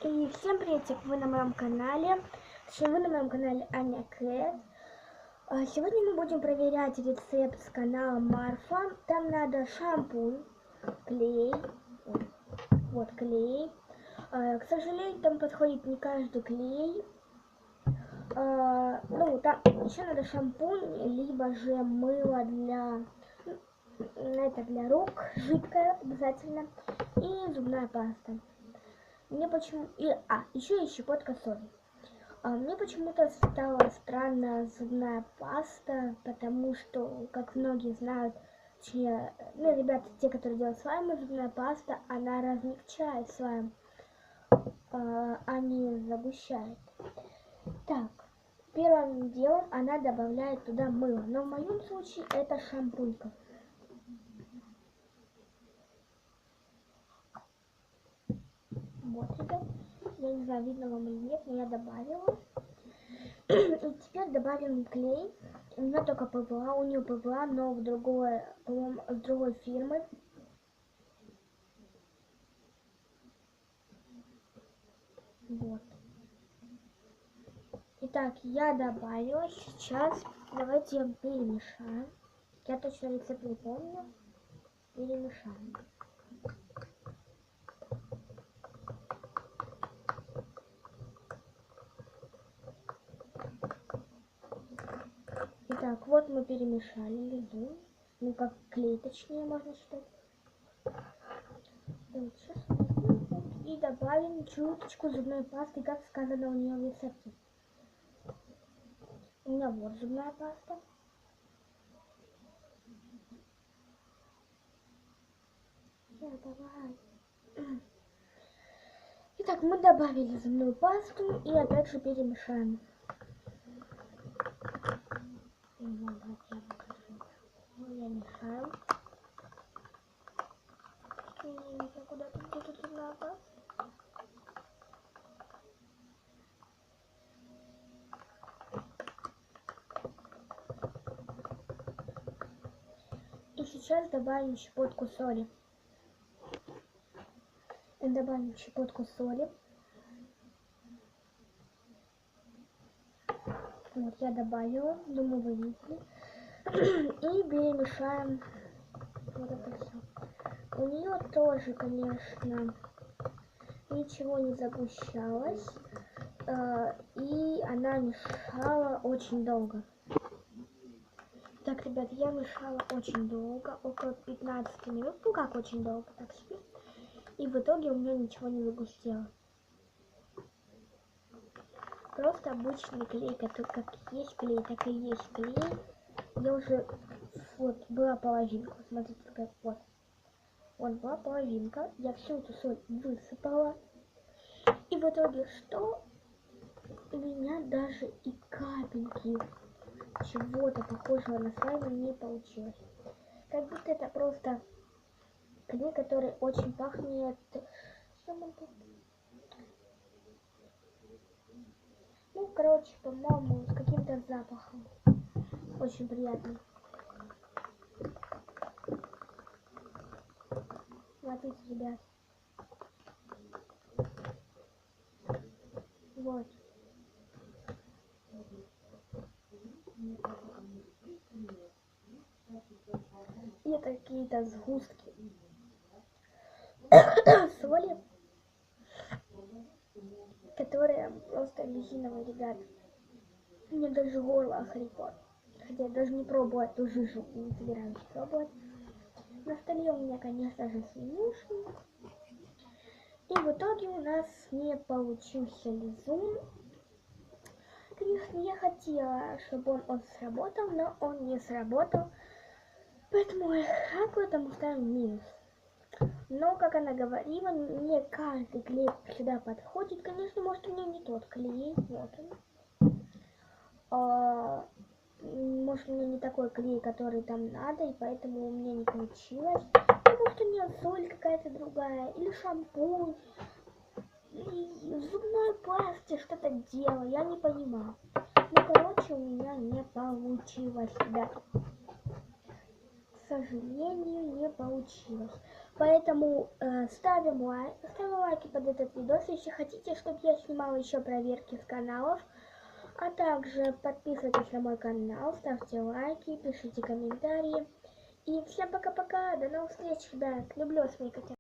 И всем приветик, вы на моем канале. Аня Кэт. Сегодня мы будем проверять рецепт с канала Марфа. Там надо шампунь, клей, вот клей. К сожалению, там подходит не каждый клей. Ну, там еще надо шампунь, либо же мыло для рук, жидкое обязательно, и зубная паста. Еще и щепотка соли. Мне почему-то стала странная зубная паста, потому что, как многие знают, ребята, те, которые делают слаймы, зубная паста, она размягчает слайм, а не загущает. Так, первым делом она добавляет туда мыло, но в моем случае это шампунька. Вот, ребят, я не знаю, видно вам или нет, но я добавила. И теперь добавим клей. У меня только ПВА, у нее ПВА, но с другой фирмы. Вот. Итак, я добавила. Сейчас давайте перемешаем. Я точно рецепт не помню. Перемешаем. Итак, вот мы перемешали лизун. Ну, как клей, точнее, можно считать. И добавим чуточку зубной пасты, как сказано у нее в рецепте. У меня вот зубная паста. Итак, мы добавили зубную пасту и опять же перемешаем. Я мешаю. Куда-то где-то зубная паста. И сейчас добавим щепотку соли. Добавим щепотку соли. Вот я добавила, думаю, вы видели. И перемешаем вот это все. У нее тоже, конечно, ничего не загущалось. И она мешала очень долго. Так, ребят, я мешала очень долго, около 15 минут. Ну как очень долго, так себе. И в итоге у меня ничего не загустело. Просто обычный клей, который как есть клей, так и есть клей. Я уже, вот, была половинка, смотрите, как вот. Вот была половинка, я всю эту соль высыпала. И в итоге что? У меня даже и капельки чего-то похожего на слайм не получилось. Как будто это просто клей, который очень пахнет... Ну, короче, по-моему, с каким-то запахом. Очень приятный. Смотрите, ребят. Вот. И какие-то сгустки соли, которые просто резиновые, ребят. Мне даже горло охрипло. Хотя я даже не пробую эту жижу, не собираюсь пробовать. На столе у меня, конечно же, свинюшка. И в итоге у нас не получился лизун. Конечно, я хотела, чтобы он сработал, но он не сработал. Поэтому этому ставим минус. Но, как она говорила, не каждый клей сюда подходит. Конечно, может, у меня не тот клей. Вот он. Может, у меня не такой клей, который там надо, и поэтому у меня не получилось. Может, у меня соль какая-то другая, или шампунь, и в зубной пасте что-то дело, я не понимаю. Ну, короче, у меня не получилось, ребят. К сожалению, не получилось. Поэтому ставим лайки под этот видос, если хотите, чтобы я снимала еще проверки с каналов. А также подписывайтесь на мой канал, ставьте лайки, пишите комментарии. И всем пока-пока, до новых встреч, ребят. Люблю вас, мои котята.